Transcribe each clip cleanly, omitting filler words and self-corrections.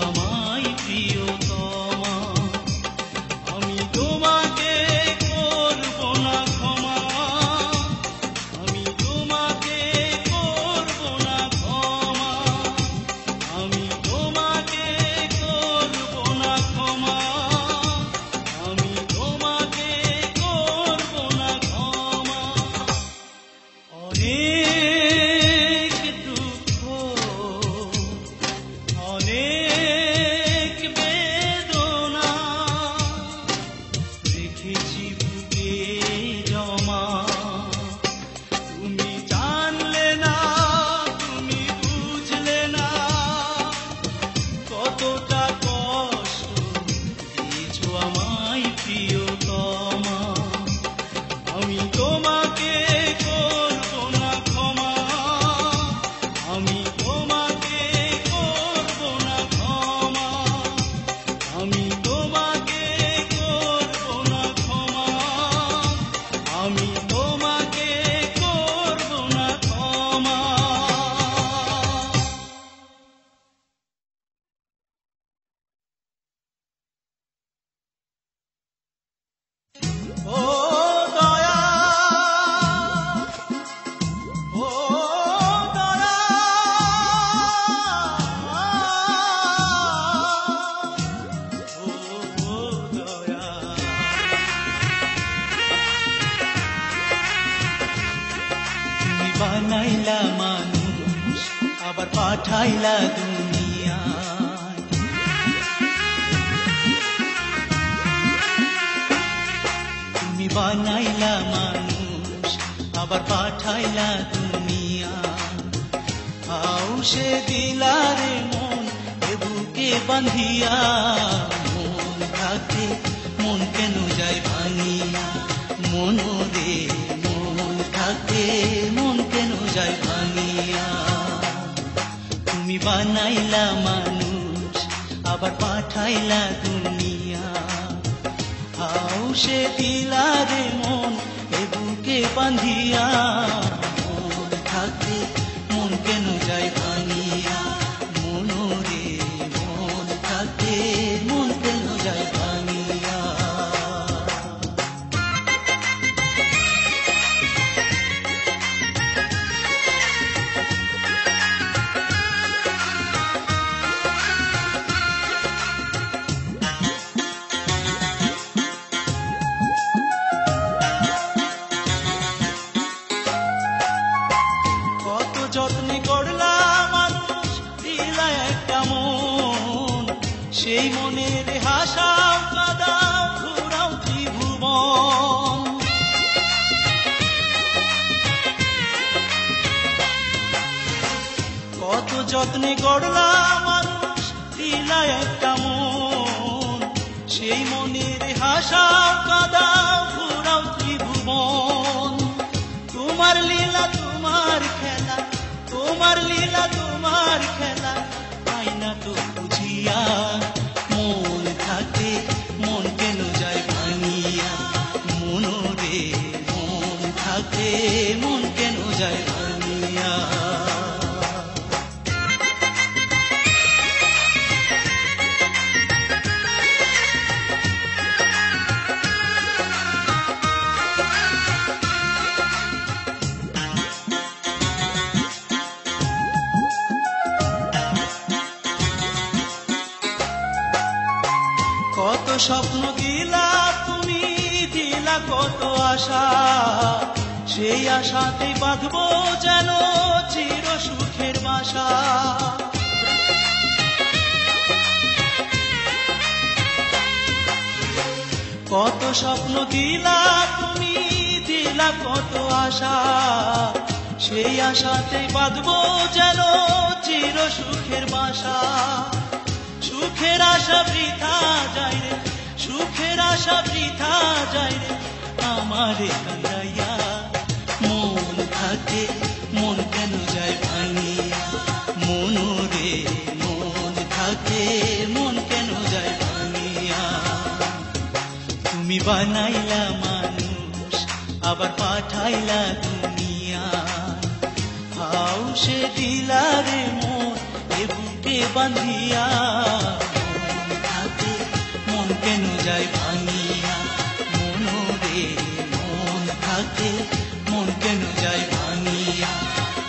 আমায় প্রিয়তমা, আমি তোমাকে করব না ক্ষমা, আমি তোমাকে করব না ক্ষমা, আমি তোমাকে করব না ক্ষমা, আমি তোমাকে করব না ক্ষমা। অনেক দুঃখ, অনেক বেদনা রেখেছি বুকে জমা, তুমি জানলে না, তুমি বুঝলে না, কতটা কষ্ট দিয়েছো আমায় প্রিয়তমা, আমি তোমাকে করব না ক্ষমা, আমি তোমাকে করব না ক্ষমা, আমি তোমাকে করব না ক্ষমা, আমি তোমাকে করব না ক্ষমা। ও দয়া, ও দয়া, ও দয়া। তুমি বানাইলা মানুষ, আবার পাঠাইলা দুনিয়ায়, তুমি বানাইলা মানুষ, আবার পাঠাইলা দুনিয়ায়, আউশে দিলা রে মন এ বুকে বাঁধিয়া, মন থাকে মন কেন যায় ভাঙিয়া, মন রে মন থাকে মন কেন যায় ভাঙিয়া। তুমি বানাইলা মানুষ, আবার পাঠাইলা দুনিয়া, আউশে দিলা রে মন এ বুকে বাঁধিয়া, মন থাকে মন কেন যায় ভাঙিয়া, মন রে মন থাকে মন কেন যায় ভাঙিয়া। কত যত্নে করলা মানুষ, দিলা একটা মন, সেই মনের হাসাও কাদাও ঘুরাও ত্রিভুবন। কত যত্নে করলা মানুষ, দিলা একটা মন, সেই মনের হাসাও কাদাও ঘুরাও ত্রিভুবন। তোমার লীলা তোমার খেলা, তোমার লীলা তোমার খেলা, আইনা তো বুঝিয়া, মন থাকে মন কেন যায় ভাঙিয়া, মন রে মন থাকে মন কেন যায় ভাঙিয়া। কত স্বপ্ন দিলা তুমি, দিলা কত আশা, সেই আশাতেই বাঁধবো যেন চির সুখের বাসা। কত স্বপ্ন দিলা তুমি, দিলা কত আশা, সেই আশাতেই বাঁধবো যেন চির সুখের বাসা। সুখের আশা বৃথা যায় রে, সুখের আশা বৃথা যায় রে, আমারে কান্দাইয়া, মন থাকে মন কেন যায় ভাঙিয়া, মন রে মন থাকে মন কেন যায় ভাঙিয়া। তুমি বানাইলা মানুষ, আবার পাঠাইলা দুনিয়া, হাউসে দিলা রে মন এ বুকে বাঁধিয়া মন থাকে মন কেন যায় ভাঙিয়া মনরে মন থাকে মন কেন যায় ভাঙিয়া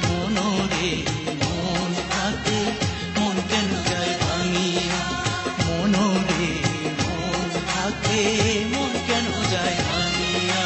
মনরে মন থাকে মন কেন যায় ভাঙিয়া মনরে মন থাকে মন কেন যায় ভাঙিয়া।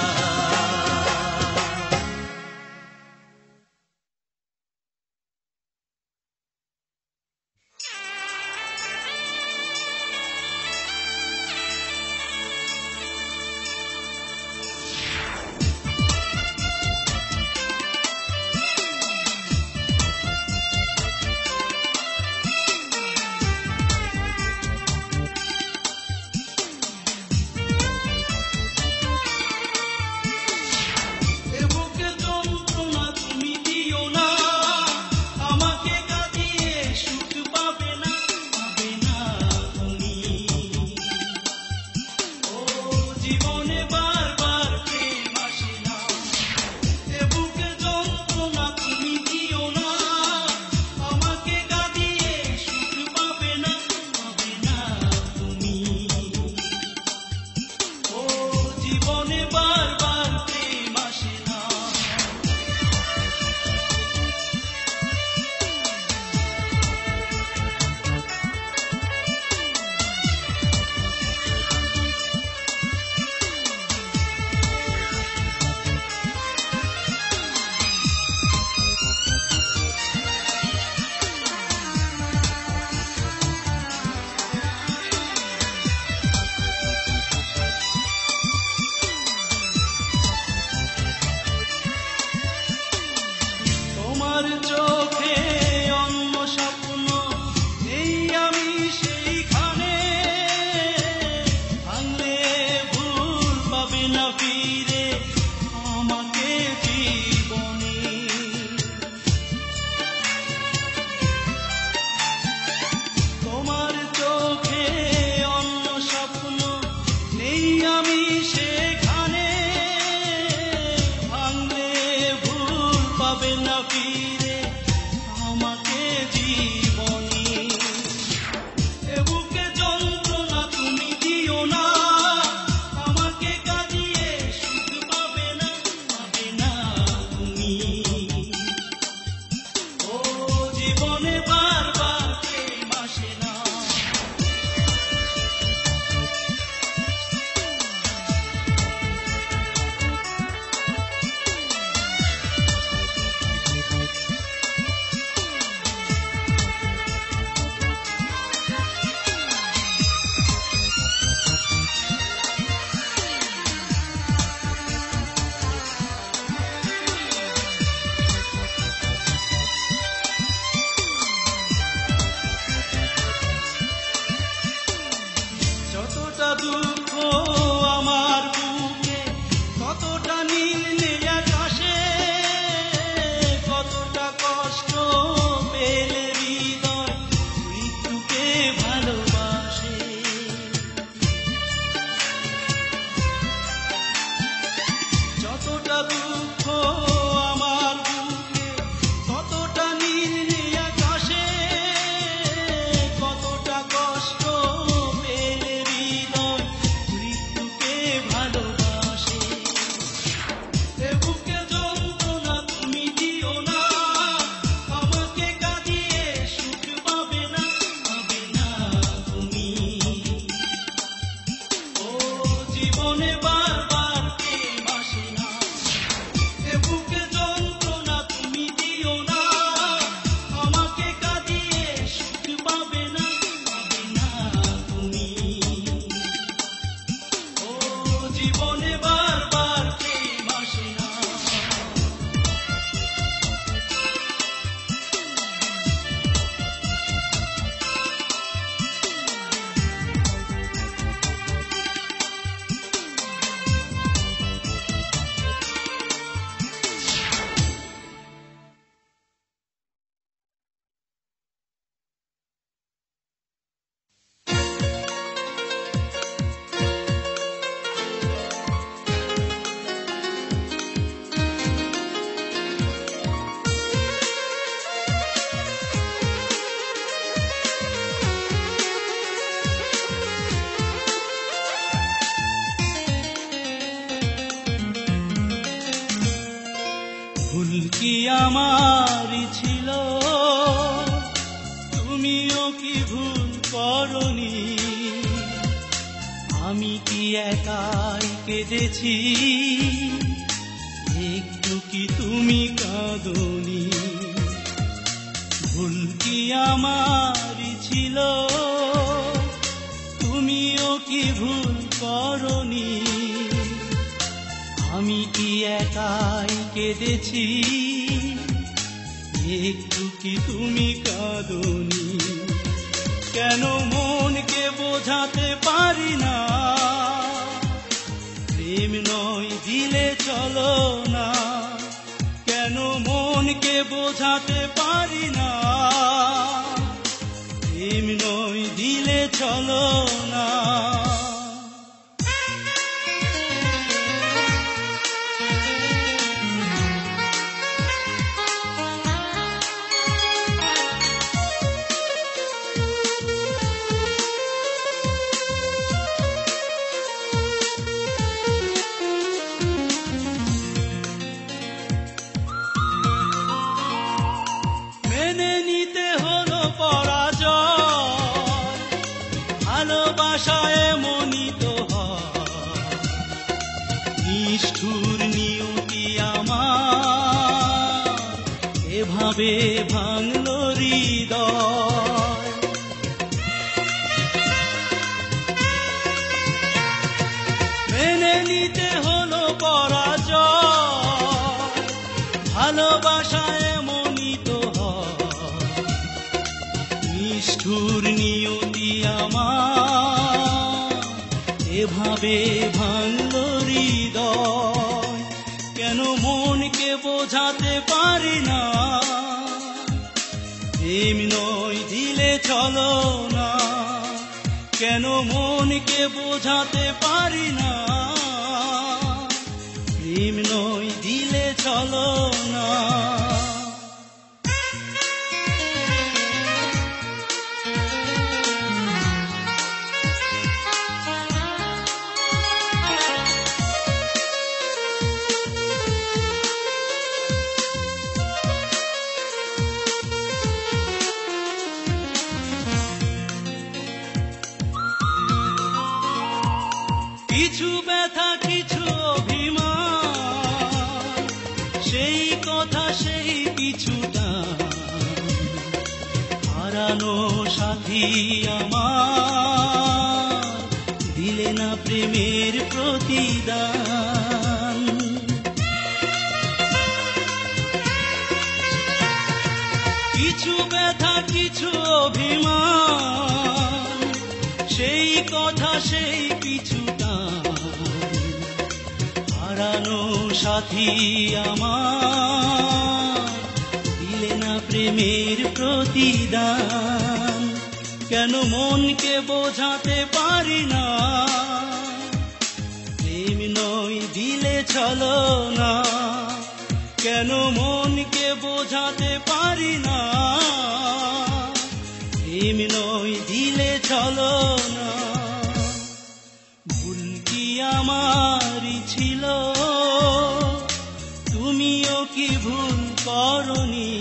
কি আমারই ছিল, তুমিও কি ভুল করনি? আমি কি একাই কেঁদেছি, একটু কি তুমি কাঁদনি? ভুল কি আমারই ছিল, তুমিও কি ভুল করনি? আমি কি একাই কেঁদেছি, একটু কি তুমি কাঁদনি? কেন মনকে বোঝাতে পারি না, প্রেম নয় দিলে চলো না? কেন মনকে বোঝাতে পারি না, প্রেম নয় দিলে চলো না? ভালোবাসায় এমনই তো হয়, নিষ্ঠুর নিয়তি আমার এভাবে ভাঙলো হৃদয়। মেনে নিতে হলো পরাজয়, ভালোবাসায় এমনই তো হয়, নিষ্ঠুর নিয়তি আমার এভাবে ভাঙলো হৃদয়। কেন মনকে বোঝাতে পারি না, প্রেম নয় দিলে চলো না? কেন মনকে বোঝাতে পারি না, প্রেম নয় দিলে চলো না? কিছু ব্যথা কিছু অভিমান, সেই কথা সেই কিছুটা হারানো সাথী আমার দিলে না প্রেমের প্রতিদান। কিছু ব্যথা কিছু অভিমান, সেই কথা সেই কিছুটা হারানো সাথী আমার দিলে না প্রেমের প্রতিদান। কেন মনকে বোঝাতে পারি না, প্রেম নয় দিলে চলো না? কেন মনকে বোঝাতে পারি না, প্রেম নয় দিলে চলো না? ভুল কি আমারই ছিল, তুমিও কি ভুল করনি?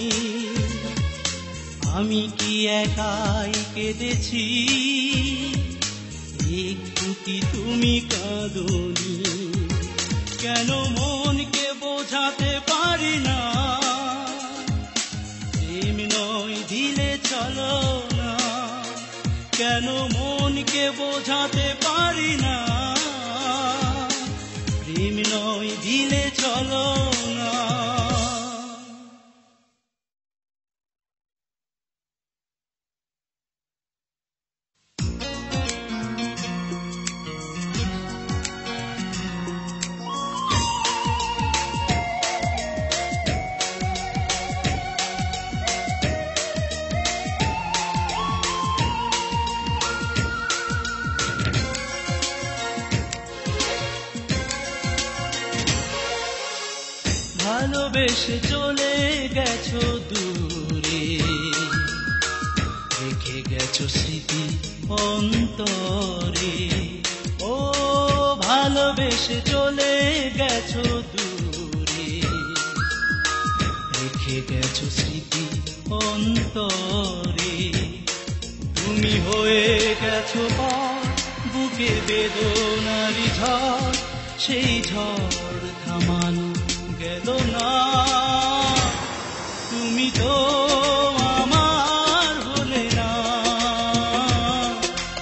আমি কি একাই কেঁদেছি, একটু কি তুমি কাঁদনি? কেন মনকে বোঝাতে পারি না, প্রেম নয় দিলে চলো না? কেন মনকে বোঝাতে পারি না, প্রেম নয় দিলে চলো না? ভালোবেসে চলে গেছো দূরে, রেখে গেছো স্মৃতি অন্তরে। ও ভালোবেসে চলে গেছো দূরে, রেখে গেছো স্মৃতি অন্তরে। তুমি হয়ে গেছো পথ, বুকে বেদনারি ঝড়, সেই ঝড় থামানো গেল না। তুমি তো আমার হলে না,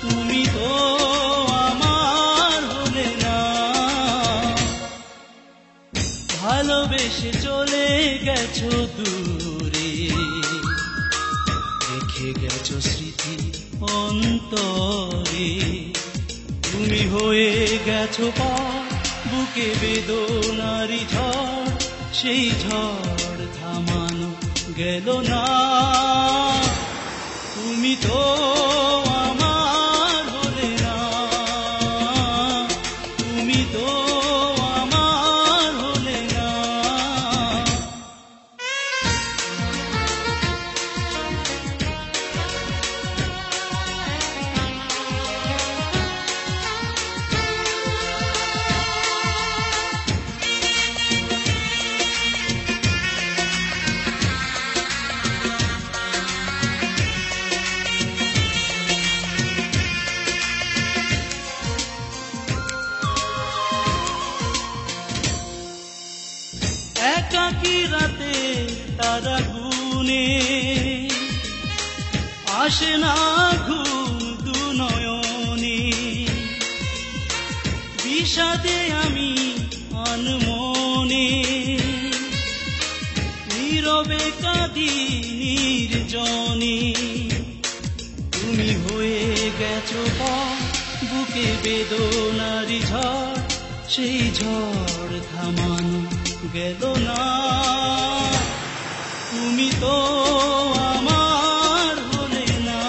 তুমি তো আমার হলে না। ভালোবেসে চলে গেছো দূরে, রেখে গেছো স্মৃতি অন্তরে। তুমি হয়ে গেছো পথ, বুকে বেদনারি ঝড়, সেই ঝড় থামানো গেল না। তুমি তো আমার হলে না, তুমি তো আমার হলে না। একাকী রাতে তারা গুনে আসে না ঘুম দু নয়নে। বিষাদে আমি আনমনে, নীরবে কাঁদি নির্জনে। তুমি হয়ে গেছো পথ, বুকে বেদনারি ঝড়, সেই ঝড় থামানো গেল না। তুমি তো আমার হলে না,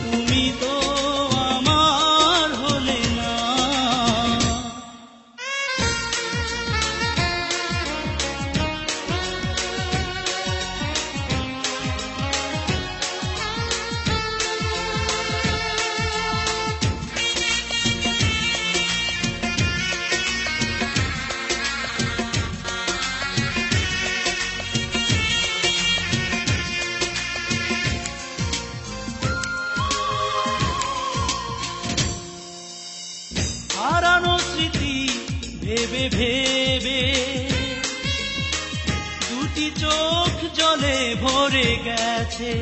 তুমি তো আমার হলে না। হারানো স্মৃতি ভেবে ভেবে দুটি চোখ জলে ভরে গেছে।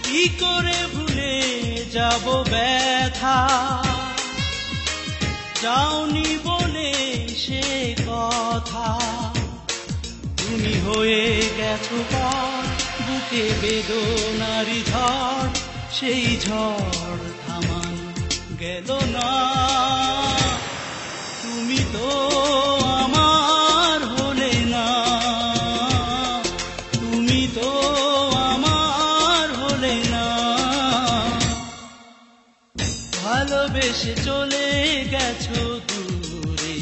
কি করে ভুলে যাব ব্যথা, যাওনি বলে সে কথা। তুমি হয়ে গেছো পথ, বুকে বেদনারি ঝড়, সেই ঝড় থামানো গেল না। তুমি তো আমার হলে না, তুমি তো আমার হলে না। ভালোবেসে চলে গেছো দূরে,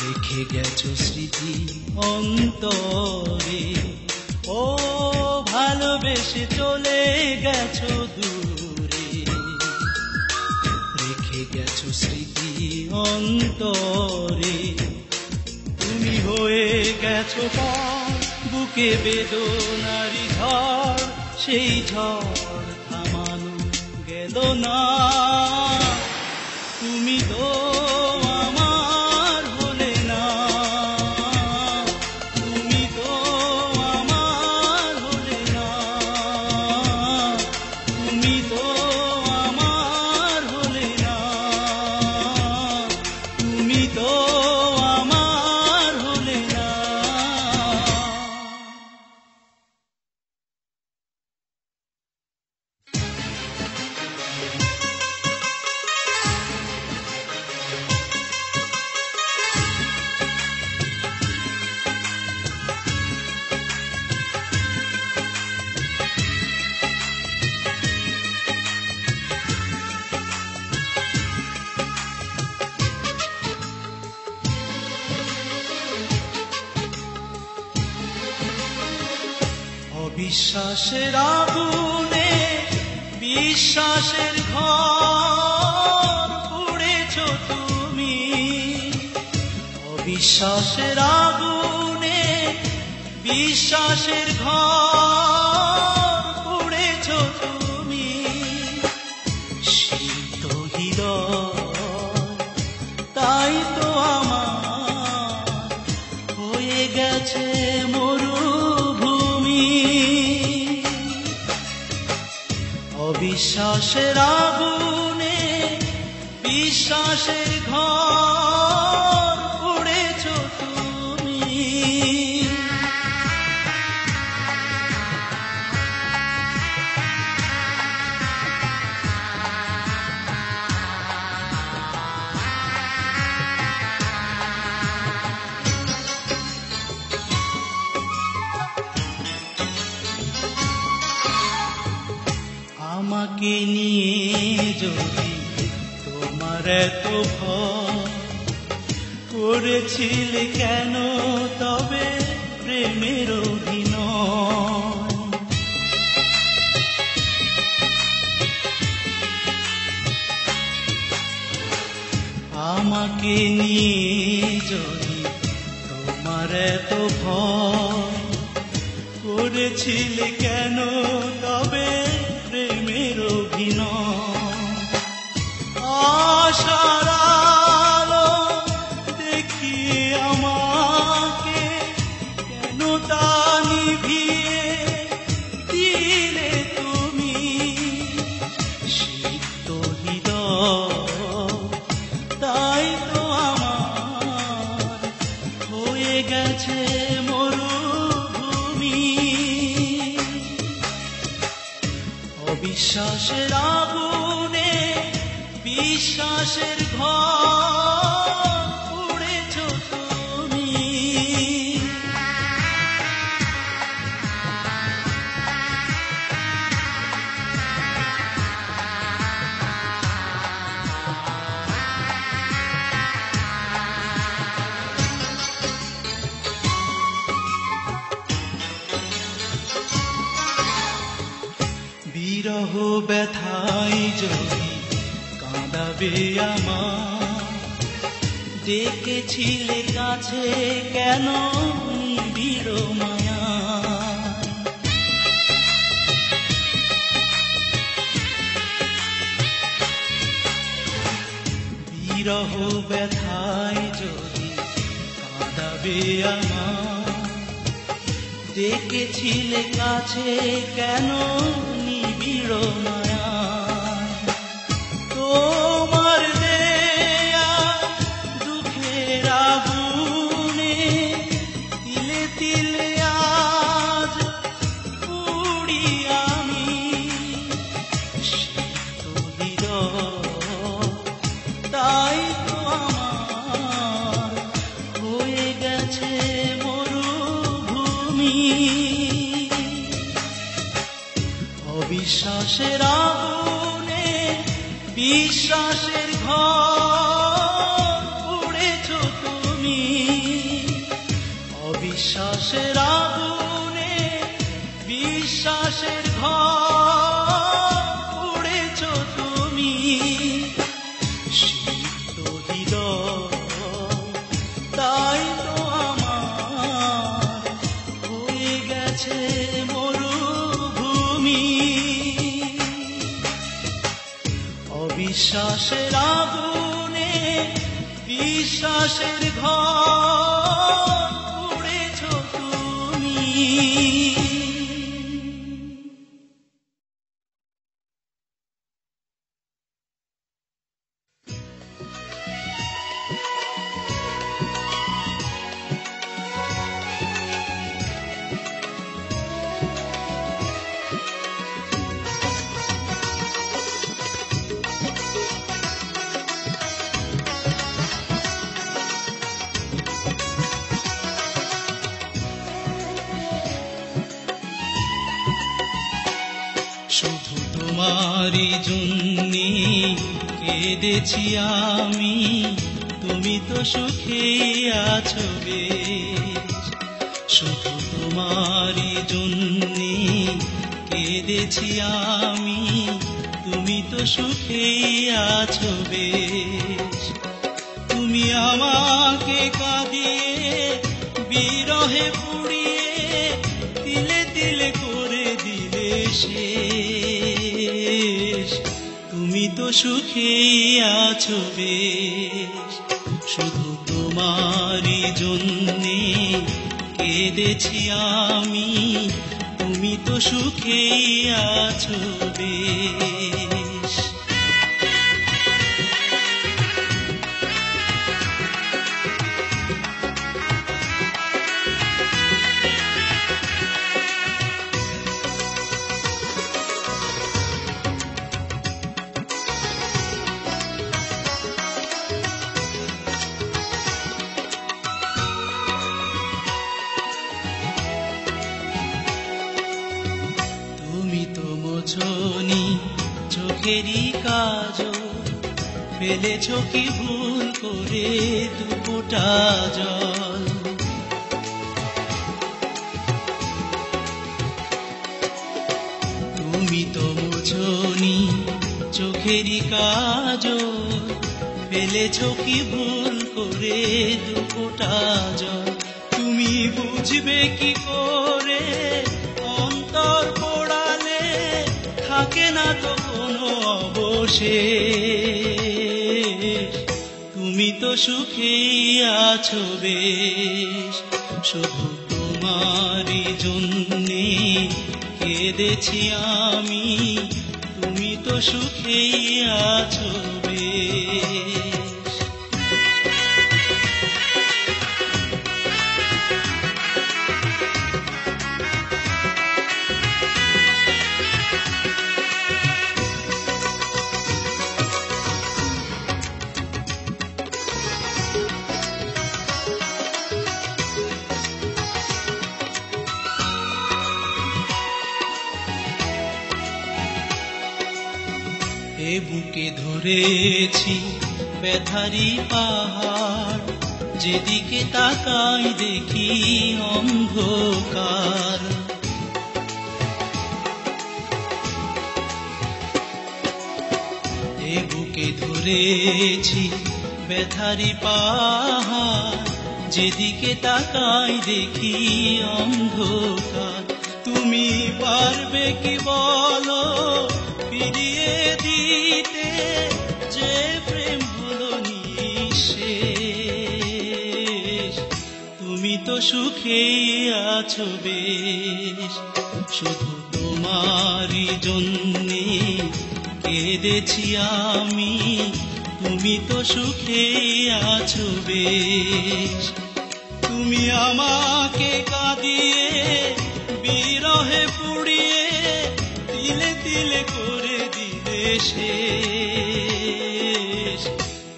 রেখে গেছো স্মৃতি অন্তরে। ও ভালোবেসে চলে গেছো দূরে, রেখে গেছো স্মৃতি অন্তরে। তুমি হয়ে গেছো পথ, বুকে বেদনারি ঝড়, সেই ঝড় থামানো গেল না। তুমি তো আমার হলে না, তুমি তো আমার হলে না, তুমি তো আমার হলে না, তুমি তো আমার হলে না। বিশ্বাসের আগুনে বিশ্বাসের ঘর পুড়েছ তুমি, অবিশ্বাসের আগুনে বিশ্বাসের ঘর পুড়েছ তুমি, সিদ্ধ হৃদয় তাই তো আমার হয়ে গেছে মরুভূমি। অবিশ্বাসের আগুনে বিশ্বাসের ঘর পুড়েছ তুমি। আমাকে নিয়ে যদি তোমার এত ভয়, করেছিলে কেন তবে প্রেমের অভিনয়? আমাকে নিয়ে যদি তোমার এত ভয়, করেছিলে কেন তবে প্রেমের অভিনয়? আশার আলো দেখিয়ে আমাকে কেন তা নিভিয়ে দিলে তুমি, সিদ্ধ হৃদয় তাই তো আমার হয়ে গেছে মরুভূমি। অবিশ্বাসের আগুনে বিশ্বাসের ঘর পুড়েছ তুমি। বিরহ ব্যথায় যদি কাঁদাবে আমার, ডেকেছিলে কাছে কেন নিবিড় মায়া? বিরহ ব্যথায় যদি কাঁদাবে আমার, ডেকেছিলে কাছে কেন নিবিড় মায়া? তোমার দেয়া দুঃখের আগুনে তিলে তিলে আজ পুড়ি আমি, সিদ্ধ হৃদয় তাই তো আমার হয়ে গেছে মরুভূমি। অবিশ্বাসের আগুনে বিশ্বাসের ঘর পুড়েছ তুমি। অবিশ্বাসের আগুনে বিশ্বাসের ঘর পুড়েছ তুমি, সিদ্ধ হৃদয় তাই তো আমার হয়ে গেছে মরুভূমি। অবিশ্বাসের আগুনে বিশ্বাসের ঘর পুড়েছ তুমি। শুধু তোমারই জন্যে কেঁদেছি আমি, তুমি তো সুখে আছো বেশ। শুধু তোমারই জন্যে কেঁদেছি আমি, তুমি তো সুখে আছো বেশ। তুমি তুমি আমাকে কাঁদিয়ে বিরহে পুড়িয়ে তিলে তিলে করে দিলে শেষ। তুমি তো সুখেই আছো বেশ, শুধু তোমারই জন্যে কেঁদেছি আমি। তুমি তো সুখেই আছো বেশ। চোখেরই কাজল ফেলেছ কি ভুল করে দুফোঁটা জল। তুমি তো মোছনি চোখেরই কাজল ফেলেছ কি ভুল করে দুফোঁটা জল। তুমি বুঝবে কি করে অন্তর পোড়ালে থাকে না তো কোনো অবশেষ। তুমি তো সুখেই আছো বেশ, শুধু তোমারই জন্যে কেঁদেছি আমি। তুমি তো সুখেই আছো বেশ। বুকে ধরেছি ব্যথারি পাহাড়, যেদিকে তাকাই দেখি অন্ধকার। এ বুকে ধরেছি ব্যথারি পাহাড়, যেদিকে তাকাই দেখি অন্ধকার। তুমি পারবে কি বলো ফিরিয়ে দিতে যে প্রেম হলো নিঃশেষ। তুমি তো সুখেই আছো বেশ, শুধু তোমারই জন্যে কেঁদেছি আমি। তুমি তো সুখেই আছো বেশ। তুমি আমাকে কাঁদিয়ে বিরহে পুড়িয়ে তিলে তিলে করে দিলে শেষ।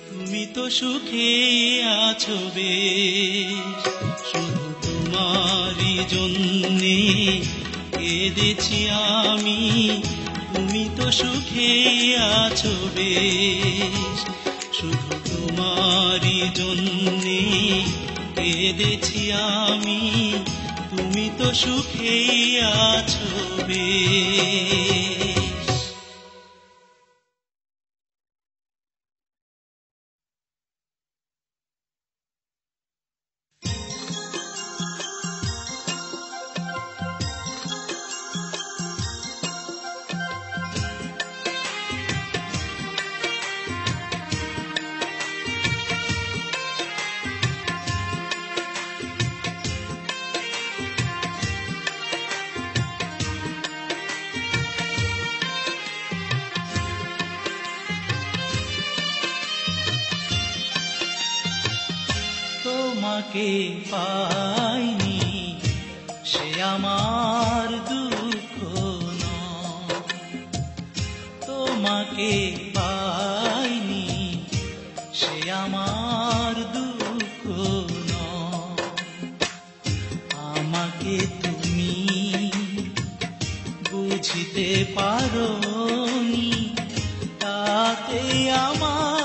তুমি তো সুখেই আছো বেশ, শুধু তোমারই জন্যে কেঁদেছি আমি। তুমি তো সুখেই আছো বেশ, শুধু তোমারই জন্যে কেঁদেছি আমি। তুমি তো সুখেই আছো বেশ। তোমাকে পাইনি সে আমার দুঃখ নয়, তোমাকে পাইনি সে আমার দুঃখ নয়। আমাকে তুমি বুঝতে পারোনি, তাতে আমার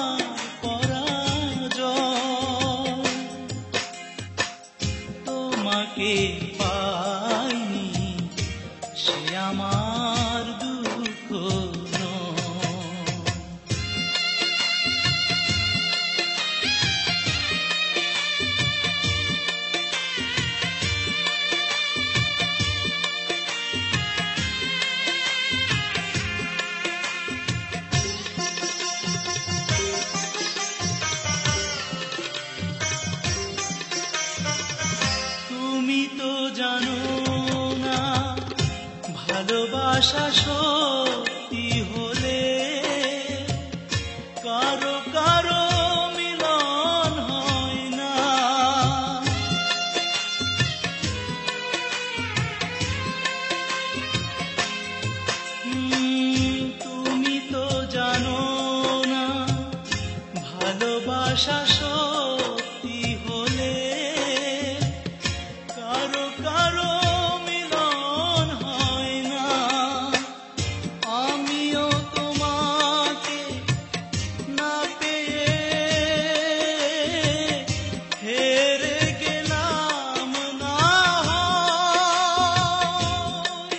তোমাকে পাইনি সে আমার দুঃখ নয়। ভালোবাসা সত্যি হলে কারো কারো মিলন হয় না। তুমি তো জানো না ভালোবাসা সত্যি হলে কারো কারো মিলন হয় না। আমিও তোমাকে না পেয়ে হেরে গেলাম না হয়,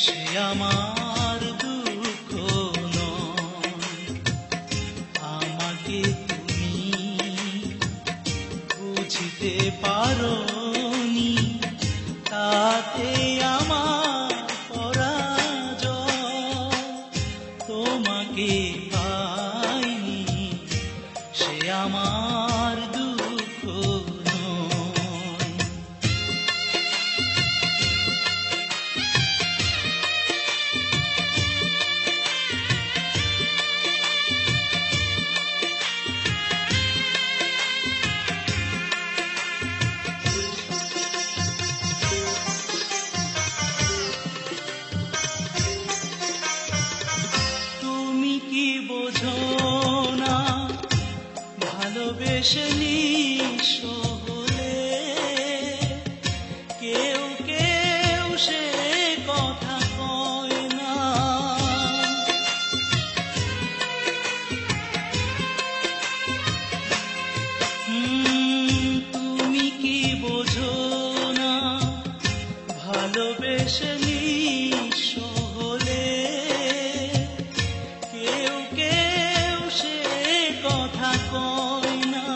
সে আমার দুঃখ নয়। আমাকে তুমি বুঝতে পারোনি, তাতে আমার পরাজয়। তোমাকে পাইনি, সে আমার দুঃখ নয়। তুমি কি বোঝো না ভালোবেসে নিঃস্ব হলে কেউ কেউ সে কথা কয় না। তুমি কি বোঝো না ভালোবেসে নিঃস্ব হলে কেউ কেউ সে কথা কয় না।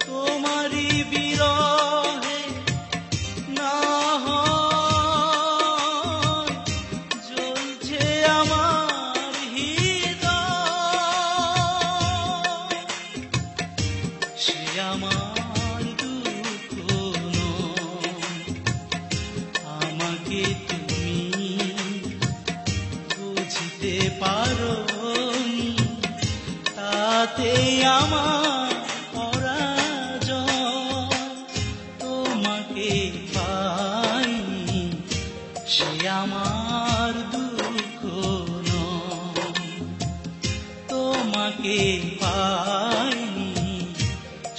তোমারই বিরহে না হয় জ্বলছে আমার হৃদয়, সে আমার দুঃখ নয়। আমাকে তুমি বুঝতে পারোনি, তাতে আমার পরাজয়। তোমাকে পাইনি, সে আমার দুঃখ নয়। তোমাকে পাইনি,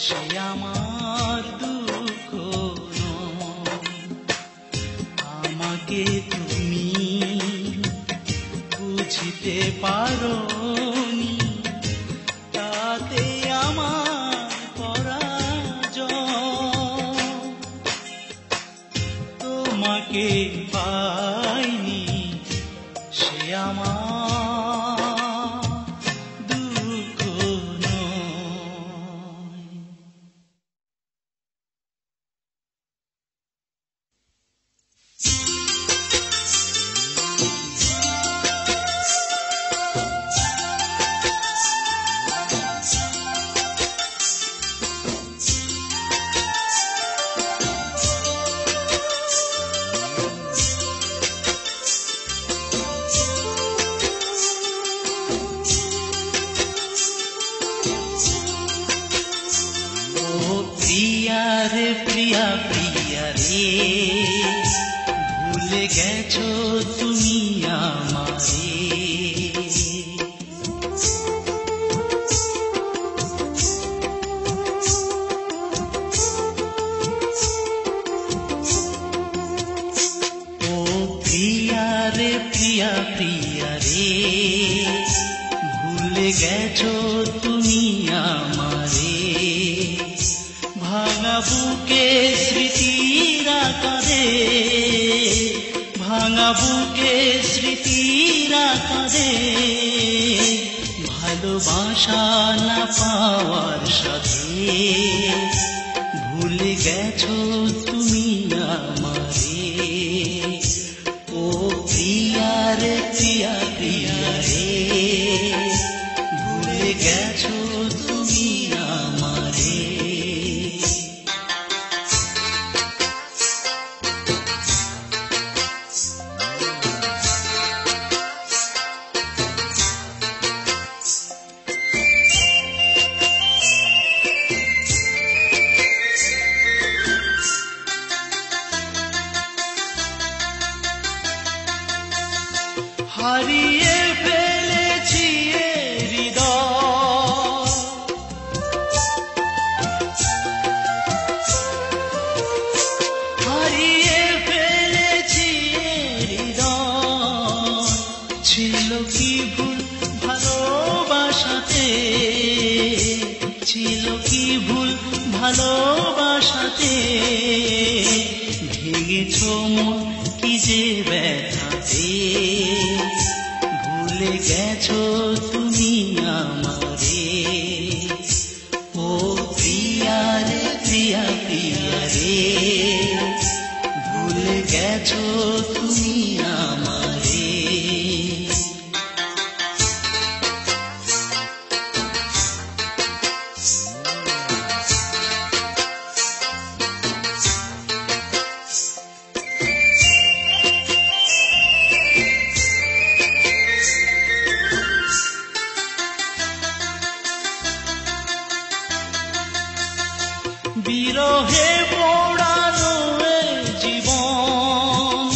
সে আমার দুঃখ নয়। আমাকে তুমি বুঝতে পারোনি, তাতে আমার পরাজয়। তোমাকে পাইনি, সে আমার দুঃখ নয়। প্রিয়া রে প্রিয়া প্রিয়া রে, ভুলে গেছো তুমি আমারে। ও প্রিয়া রে প্রিয়া প্রিয়া রে, ভুলে গেছো তুমি আমারে। ভাঙা বুকে স্মৃতিরা কাঁদে, ভাঙা বুকে স্মৃতিরা কাঁদে, ভালোবাসা না পাওয়ার সাথে। ভুলে গেছো তুমি আমারে। ও প্রিয়া রে প্রিয়া প্রিয়া রে, ভুলে গেছো তুমি আমারে। হারিয়ে ফেলেছি এ হৃদয়, হারিয়ে ফেলেছি এ হৃদয়। ছিল কি ভুল ভালোবাসাতে, ছিল কি ভুল ভালোবাসাতে, ভেঙেছ মন কি যে ব্যথাতে, ভুলে গেছো তুমি আমারে। ও প্রিয়া রে প্রিয়া প্রিয়া রে, ভুলে গেছো তুমি আমারে। বিরহে পোড়ানো এ জীবন,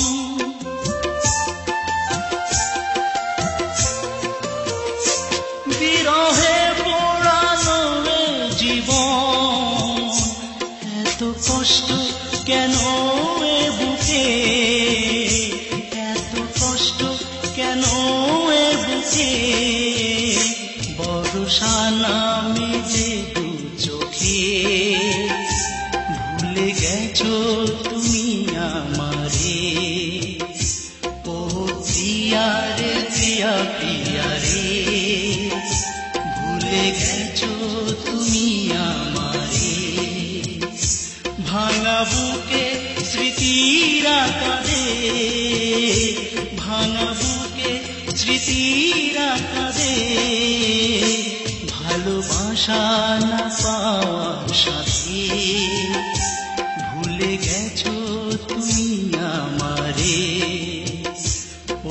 বিরহে পোড়ানো এ জীবন, এত কষ্ট কেন এ বুকে, এত কষ্ট কেন এ বুকে, বর্ষা নামে যে দু চোখে, ভুলে গেছো তুমি আমারে। ও প্রিয়া রে প্রিয়া প্রিয়া রে, ভুলে গেছো তুমি আমারে। ভাঙা বুকে স্মৃতিরা কাঁদে, ভাঙা বুকে স্মৃতিরা কাঁদে, ভালোবাসা না পাওয়ার সাথে, ভুলে গেছো তুমি আমারে।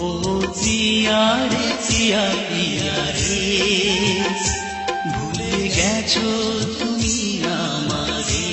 ও প্রিয়া রে প্রিয়া প্রিয়া রে, ভুলে গেছো তুমি আমারে।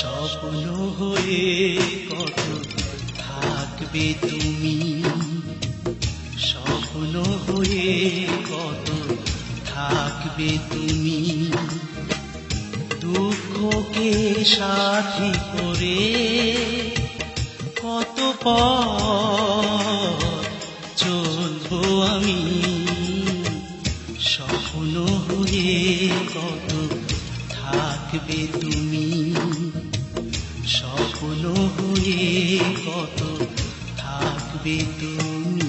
স্বপ্ন হয়ে কত থাকবে তুমি, স্বপ্ন হয়ে কত থাকবে তুমি, দুঃখকে সাথী করে কত পথ চলবো আমি। স্বপ্ন হয়ে কত থাকবে তুমি, স্বপ্ন হয়ে কত থাকবে তুমি।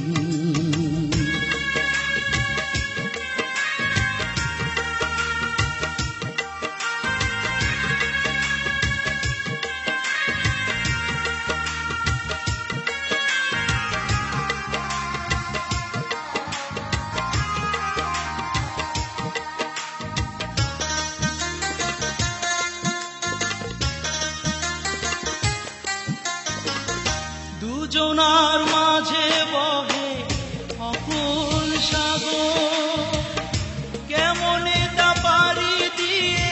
দুজনার মাঝে বহে অকুল সাগর, কেমনে তা পারি দিয়ে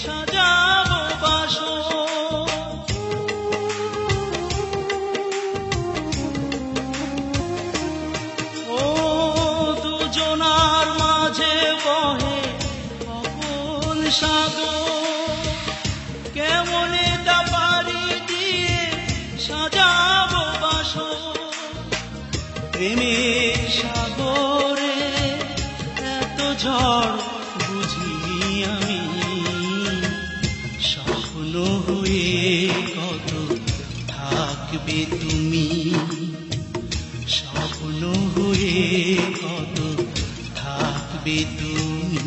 সাজাবো বাসর। ও দুজনার মাঝে বহে অকুল সাগর, কেমনে তা পারি দিয়ে সাজাবো বাসর। প্রেমের সাগরে এত ঝড় বুঝিনি আমি, স্বপ্ন হয়ে কত থাকবে তুমি, স্বপ্ন হয়ে কত থাকবে থাকবে তুমি।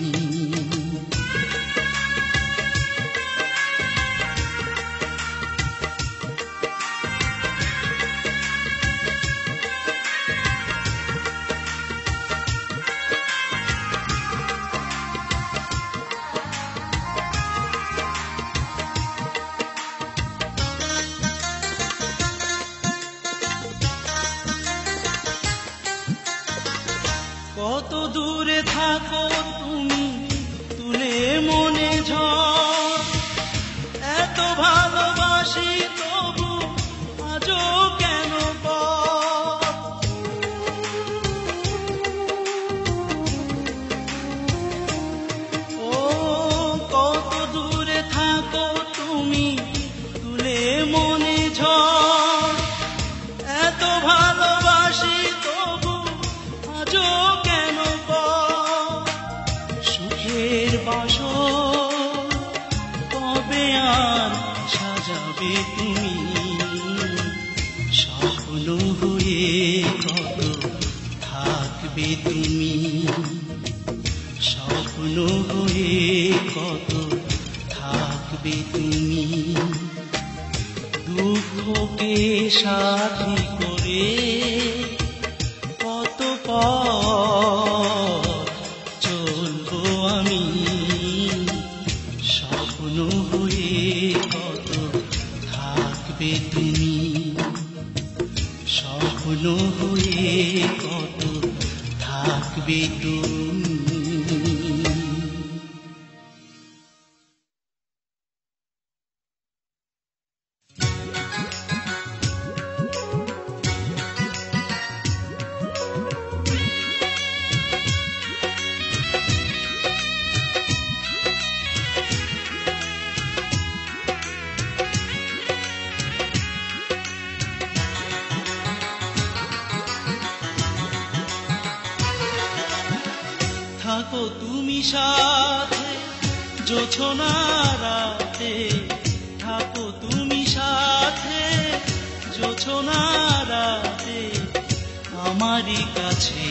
কত দূরে থাকো তুমি তুলে মনে ঝড়, এত ভালোবাসি তবু আজও কেন পথ। ও কত দূরে থাকো তুমি তুলে মনে ঝড়, এত ভালোবাসি তবু আজও কেন সুখের বাসর কবে আর সাজাবে তুমি, স্বপ্ন হয়ে কত থাকবে তুমি, স্বপ্ন হয়ে কত থাকবে তুমি। দুঃখকে সাথী করে কত পথ চলবো আমি, স্বপ্ন হয়ে কত থাকবে তুমি, স্বপ্ন হয়ে কত থাকবে তুমি। থাকো তুমি সাথে জোছনা রাতে, থাকো তুমি সাথে জোছনা রাতে, আমারই কাছে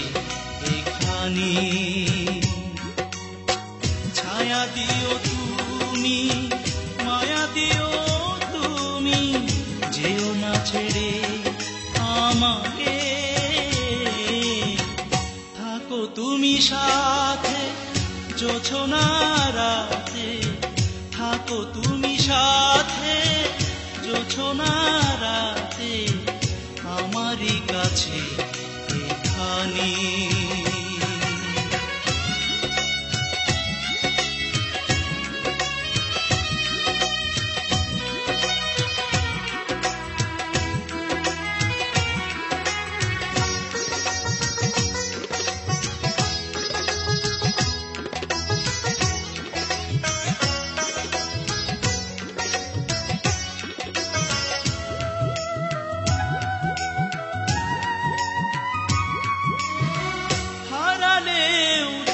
এখানে ছায়া দিও তুমি, মায়া দিও তুমি, যেও না ছেড়ে আমাকে। থাকো তুমি সাথে জোছনা রাতে, থাকো তুমি সাথে জোছনা রাতে, আমারই কাছে এখানে।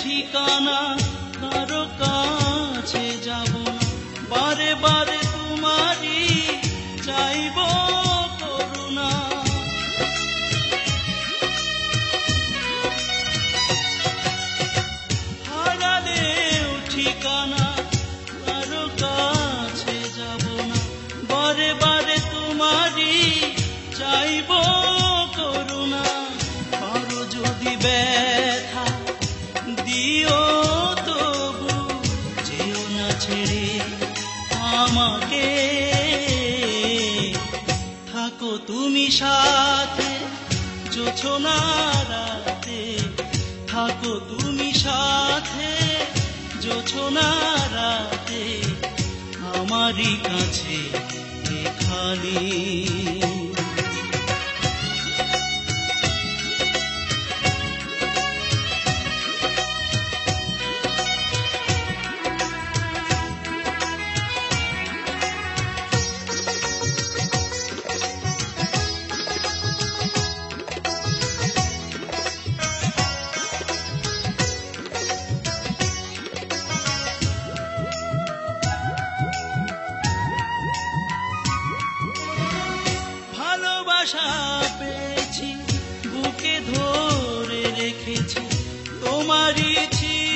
ঠিকানা কারো কাছে যাব না, বারে বারে তোমারই চাইব করুণা। হারালেও ঠিকানা কারো কাছে যাব না, বারে বারে তোমারই চাইব করুণা। কারো যদি ব্যথা দিও তবু যেও না ছেড়ে আমাকে। থাকো তুমি সাথে জোছনা রাতে, থাকো তুমি সাথে জোছনা রাতে, আমারই কাছে এখানে। ভালোবাসা পেয়েছি বুকে ধরে রেখেছি, তোমারই ছিল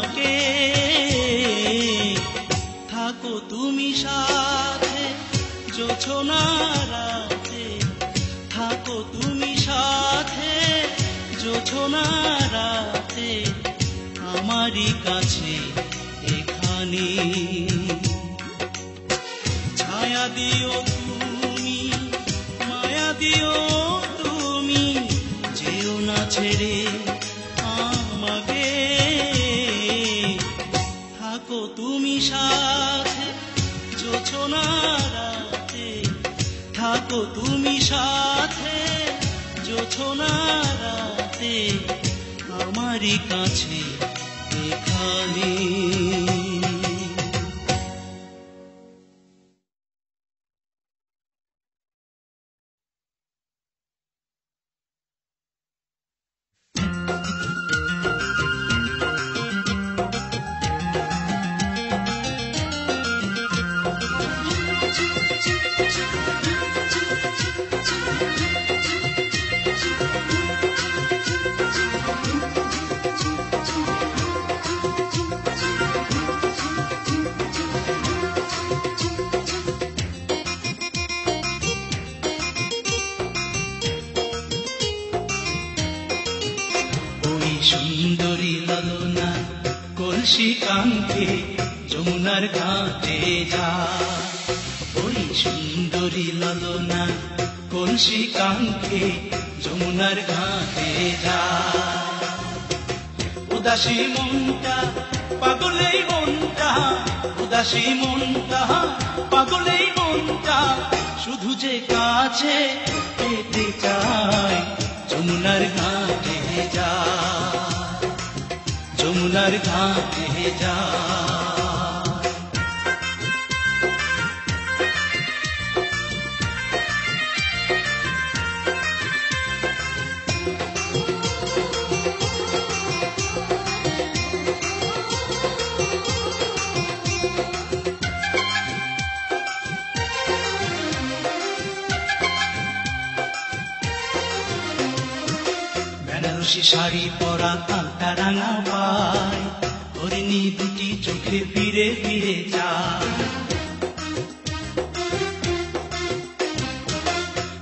আমাকে, থাকো তুমি সাথে জোছনা রাতে, থাকো তুমি সাথে জোছনা রাতে, আমারই কাছে এখানে। ছায়া দিও তুমি, মায়া দিও তুমি, যেও না ছেড়ে আমাকে, থাকো তুমি সাথে জোছনা রাতে, থাকো তুমি সাথে জোছনা রাতে, আমারই কাছে এখানে। সুন্দরী ললনা কলসি কাঙ্ক্ষে যমুনার ঘাটে যা, ওই সুন্দরী ললনা কলসি কাঙ্ক্ষে যমুনার ঘাটে যা। উদাসী মনটা পাগলেই মনটা, উদাসী মনটা পাগলেই মনটা, শুধু যে কাছে পেতে চায় যমুনার ঘাটে যা, যমুনার ঘাটে যা। বেনারসি শাড়ি পরা কাঁটা রাঙা পায়, হরিণী দুটি চোখে ফিরে ফিরে যায়।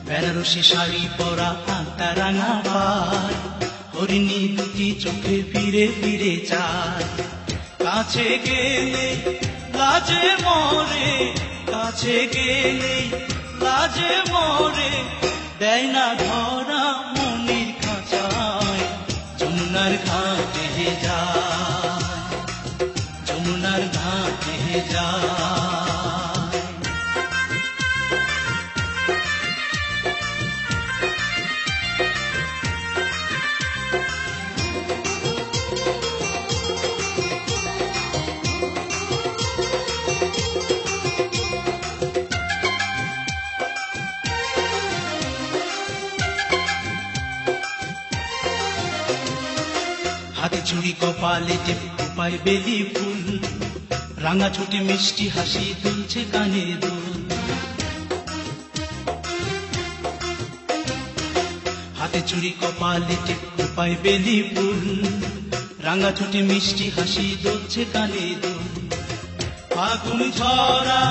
বেনারসি শাড়ি পরা কাঁটা রাঙা পায়, হরিণী দুটি চোখে ফিরে ফিরে যায়। কাছে গেলে লাজে মরে, কাছে গেলে লাজে মরে, দেয় না ধরা মনির খাঁচায় যমুনার ঘাটে যায়, যমুনার ঘাটে যায়। হাতে চুড়ি কপালে টেপায় বেলি ফুল, রাঙা ছুটি মিষ্টি হাসি দুলছে কানে দুল। হাতে চুড়ি কপালে টেপায় বেলি ফুল, রাঙা ছুটি মিষ্টি হাসি দুলছে কানে দুল। ফাগুন ঝরা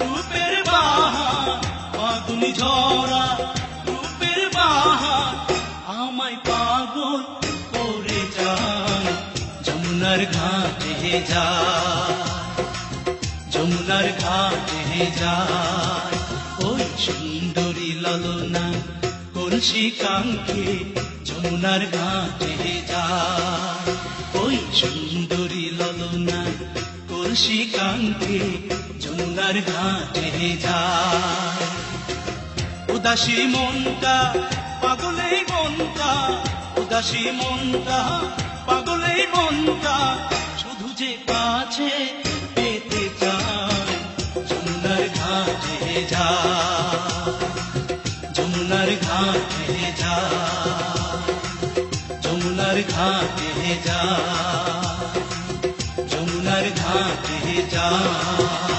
রূপের বাহার, ফাগুন ঝরা রূপের বাহার, আমায় পাগল করে যায় যমুনার ঘাটে যায়, যমুনার ঘাটে যায়। ওই সুন্দরী ললনা কলসি কাঙ্ক্ষে যমুনার ঘাটে যায়, ওই সুন্দরী ললনা কলসি কাঙ্ক্ষে যমুনার ঘাটে যায়। উদাসী মনটা পাগলেই মনটা, উদাসী মনটা পাগলেই মনটা, শুধু যে কাছে পেতে চায় যমুনার ঘাটে যায়, যমুনার ঘাটে যায়, যমুনার ঘাটে যায়, যমুনার ঘাটে যায়।